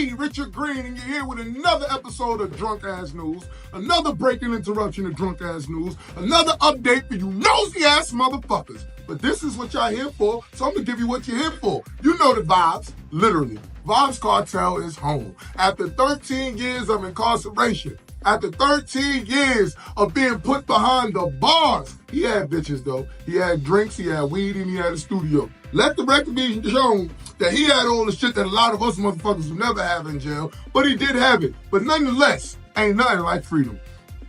me, Richard Green, and you're here with another episode of Drunk Ass News, another breaking interruption of Drunk Ass News, another update for you nosy ass motherfuckers. But this is what y'all here for, so I'm gonna give you what you're here for. You know the vibes, literally. VYBZ KARTEL is home. After 13 years of incarceration, after 13 years of being put behind the bars, he had bitches though. He had drinks, he had weed, and he had a studio. Let the record be shown that he had all the shit that a lot of us motherfuckers will never have in jail, but he did have it. But nonetheless, ain't nothing like freedom.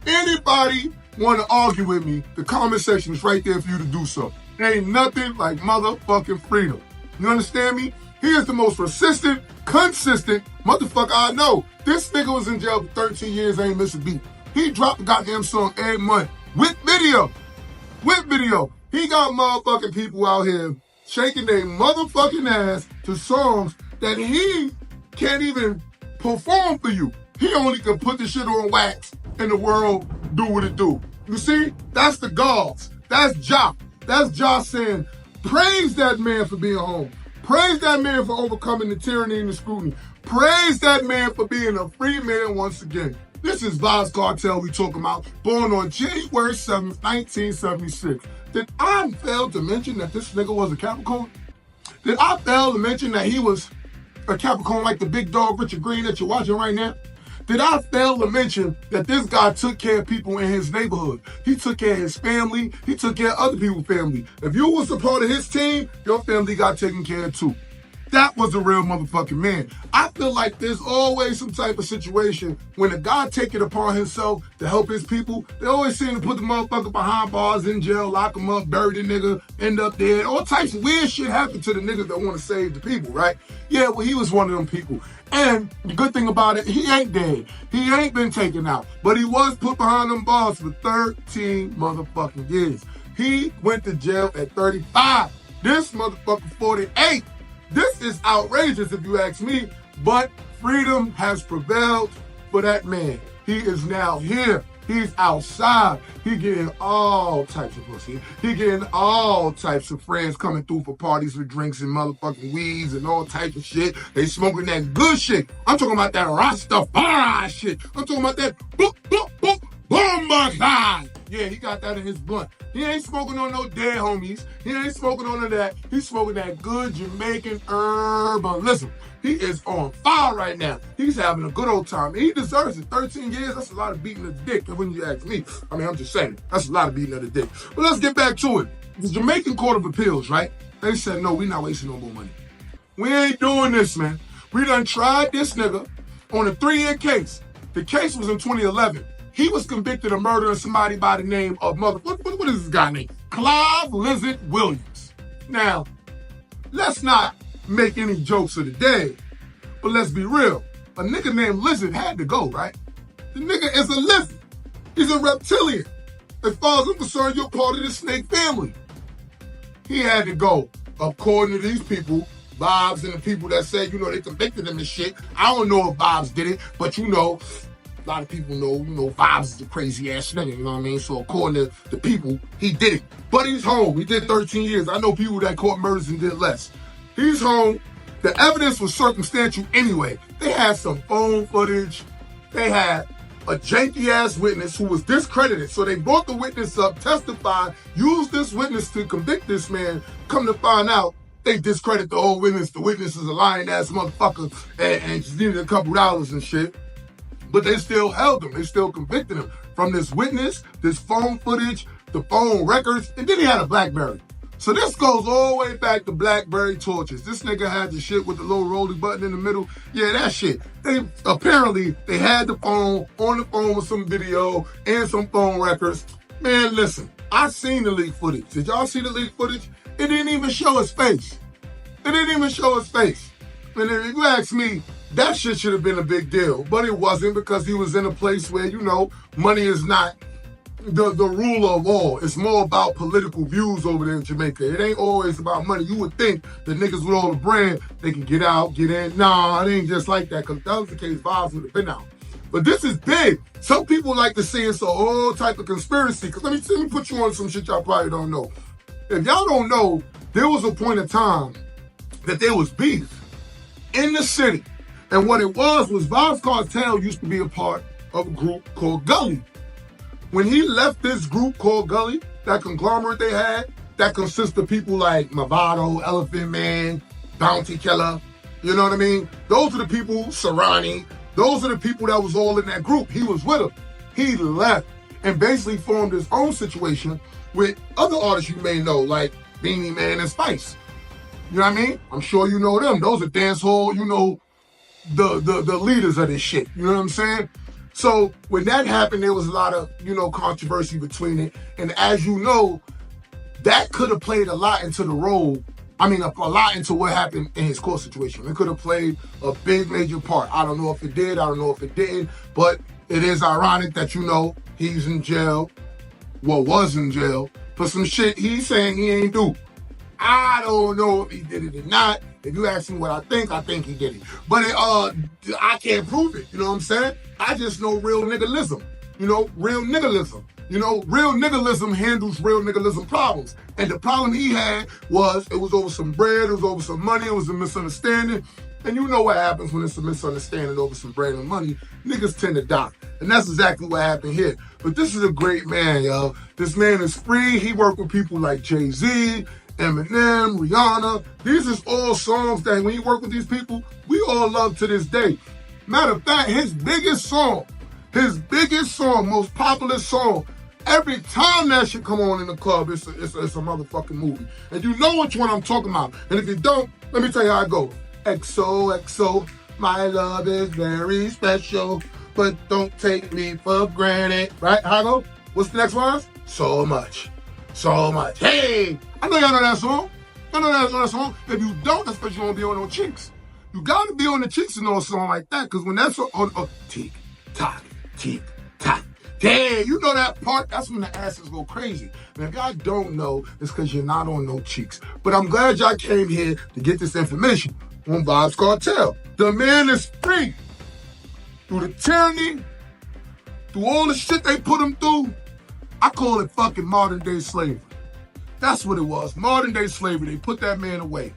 Anybody want to argue with me, the comment section is right there for you to do so. Ain't nothing like motherfucking freedom. You understand me? He is the most persistent, consistent motherfucker I know. This nigga was in jail for 13 years, ain't miss a beat. He dropped a goddamn song every month with video. With video. He got motherfucking people out here shaking their motherfucking ass to songs that he can't even perform for you. He only can put the shit on wax and the world do what it do. You see? That's the gods. That's Ja. That's Ja saying, praise that man for being home. Praise that man for overcoming the tyranny and the scrutiny. Praise that man for being a free man once again. This is VYBZ KARTEL we talking about, born on January 7th, 1976. Did I fail to mention that this nigga was a Capricorn? Did I fail to mention that he was a Capricorn like the big dog Richard Green that you're watching right now? Did I fail to mention that this guy took care of people in his neighborhood? He took care of his family. He took care of other people's family. If you was a part of his team, your family got taken care of too. That was a real motherfucking man. I feel like there's always some type of situation when a guy take it upon himself to help his people, they always seem to put the motherfucker behind bars, in jail, lock him up, bury the nigga, end up dead. All types of weird shit happen to the niggas that want to save the people, right? Yeah, well, he was one of them people. And the good thing about it, he ain't dead. He ain't been taken out. But he was put behind them bars for 13 motherfucking years. He went to jail at 35. This motherfucker 48. This is outrageous if you ask me, but freedom has prevailed for that man. He is now here. He's outside. He getting all types of pussy. He getting all types of friends coming through for parties with drinks and motherfucking weeds and all types of shit. They smoking that good shit. I'm talking about that Rastafari shit. I'm talking about that bomba. Yeah, he got that in his blunt. He ain't smoking on no dead homies. He ain't smoking on none of that. He's smoking that good Jamaican herbalism. He is on fire right now. He's having a good old time. He deserves it. 13 years, that's a lot of beating of the dick. And when you ask me, I mean, I'm just saying, that's a lot of beating of the dick. But let's get back to it. The Jamaican Court of Appeals, right? They said, no, we not wasting no more money. We ain't doing this, man. We done tried this nigga on a 3-year case. The case was in 2011. He was convicted of murdering somebody by the name of what is this guy name? Clive Lizard Williams. Now, let's not make any jokes of the day, but let's be real. A nigga named Lizard had to go, right? The nigga is a lizard. He's a reptilian. As far as I'm concerned, you're part of the snake family. He had to go, according to these people, VYBZ and the people that say, they convicted him and shit. I don't know if VYBZ did it, but a lot of people know, VYBZ is a crazy ass nigga, you know what I mean? So according to the people, he did it. But he's home. He did 13 years. I know people that caught murders and did less. He's home. The evidence was circumstantial anyway. They had some phone footage. They had a janky ass witness who was discredited. So they brought the witness up, testified, used this witness to convict this man. Come to find out, they discredit the whole witness. The witness is a lying ass motherfucker and just needed a couple dollars and shit. But they still held him. They still convicted him from this witness, this phone footage, the phone records, and then he had a BlackBerry. So this goes all the way back to BlackBerry torches. This nigga had the shit with the little rolling button in the middle. Yeah, that shit. They had the phone, on the phone with some video and some phone records. Man, listen, I seen the leaked footage. Did y'all see the leaked footage? It didn't even show his face. And if you ask me, that shit should have been a big deal, but it wasn't because he was in a place where, money is not the rule of all. It's more about political views over there in Jamaica. It ain't always about money. You would think the niggas with all the brand, they can get out, get in. Nah, it ain't just like that, because if that was the case, VYBZ would have been out. But this is big. Some people like to say it's a whole type of conspiracy, because let me put you on some shit y'all probably don't know. If y'all don't know, there was a point in time that there was beef in the city. And what it was Vybz Kartel used to be a part of a group called Gully. When he left this group called Gully, that conglomerate they had, that consists of people like Movado, Elephant Man, Bounty Killer, you know what I mean? Those are the people, Serrani, those are the people that was all in that group. He was with them. He left and basically formed his own situation with other artists you may know, like Beanie Man and Spice. You know what I mean? I'm sure you know them. Those are dancehall, you know, the leaders of this shit. You know what I'm saying? So when that happened, there was a lot of, you know, controversy between it. And as you know, that could have played a lot into the role. I mean, a lot into what happened in his court situation. It could have played a big, major part. I don't know if it did. I don't know if it didn't. But it is ironic that, you know, he's in jail, well, was in jail, for some shit he's saying he ain't do. I don't know if he did it or not. If you ask me what I think he did it. But I can't prove it, you know what I'm saying? I just know real niggerism, you know, real niggerism. You know, real niggerism handles real niggerism problems. And the problem he had was it was over some bread, it was over some money, it was a misunderstanding. And you know what happens when it's a misunderstanding over some bread and money. Niggas tend to die. And that's exactly what happened here. But this is a great man, yo. This man is free. He worked with people like Jay-Z, Eminem, Rihanna. These is all songs that when you work with these people, we all love to this day. Matter of fact, his biggest song, most popular song, every time that shit come on in the club, it's a motherfucking movie. And you know which one I'm talking about. And if you don't, let me tell you how it goes. XOXO, my love is very special, but don't take me for granted. Right? How it go? What's the next one? So much. Hey! I know y'all know that song. I know that song. If you don't, that's because you won't be on no chicks. You gotta be on the chicks to know a song like that, because when that's on tick, tock, hey, you know that part, that's when the asses go crazy. And if y'all don't know, it's because you're not on no cheeks. But I'm glad y'all came here to get this information on Vybz Kartel. The man is free. Through the tyranny, through all the shit they put him through, I call it fucking modern day slavery. That's what it was, modern day slavery. They put that man away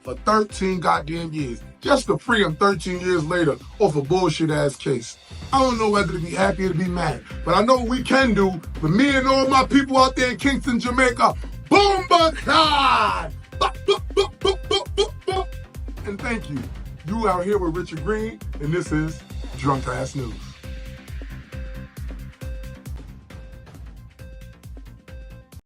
for 13 goddamn years. Just to free him 13 years later off a bullshit ass case. I don't know whether to be happy or to be mad, but I know what we can do for me and all my people out there in Kingston, Jamaica. Boom, but God! And thank you. You out here with Richard Green, and this is Drunk Ass News.